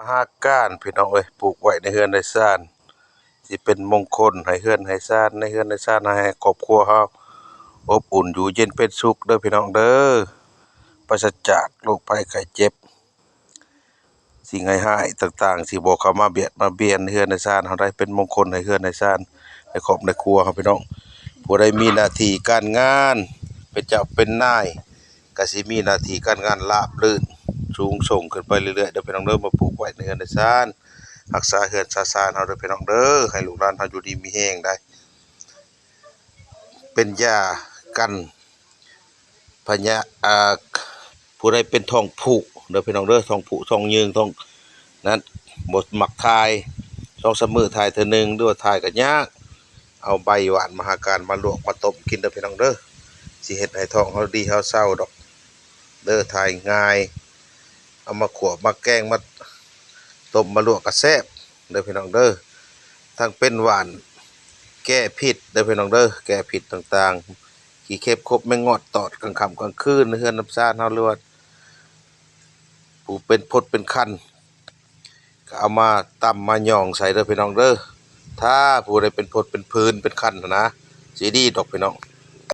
มหาการพี่น้องเอ้ยปลูกไว้ในเรือนในซ่านสิเป็นมงคลให้เรือนให้ซ่านในเรือนในซ่านให้ครอบครัวเฮาอบอุ่นอยู่เย็นเป็นสุขเด้อพี่น้องเด้อปราศจากโรคภัยไข้เจ็บสิ่งร้ายๆต่างๆที่บ่เข้ามาเบียดมาเบียนเรือนในซ่านเฮาได้เป็นมงคลให้เรือนในซ่านให้ครอบในครัวเฮาพี่น้องผู้ใดมีหน้าที่การงานเป็นเจ้าเป็นนายก็สิมีหน้าที่การงานราบรื่นสูงส่งขึ้นไปเรื่อยๆเด้อพี่น้องเด้อมาปลูกไว้ในเรือนในซ่านรักษาเรือนซาซานเฮาเด้อพี่น้องเด้อให้ลูกหลานเฮาอยู่ดีมีแรงได้เป็นยากันพญาผู้ใดเป็นท้องผูกเด้อพี่น้องเด้อท้องผูกท้องยืงท้องนั้นบ่มักถ่าย2-3มื้อถ่ายเทื่อหนึ่งหรือว่าถ่ายก็ยากเอาใบหวานมหาการมาลวกมาต้มกินเด้อพี่น้องเด้อสิเฮ็ดให้ท้องเฮาดีเฮาเซาดอกเด้อถ่ายง่ายเอามาขั่วมาแกงมาต้มมาลวกก็แซ่บเด้อพี่น้องเด้อทั้งเป็นหวานแก้พิษเด้อพี่น้องเด้อแก้พิษต่างๆขี้เข็บคบแมงงอดตอดกลางค่ำกลางคืนในเรือนน้ำซ่านเฮาหรือว่าผู้เป็นพดเป็นคันก็เอามาตำมาหย่องใส่เด้อพี่น้องเด้อถ้าผู้ใดเป็นพดเป็นพื้นเป็นคันนะสิดีดอกพี่น้อง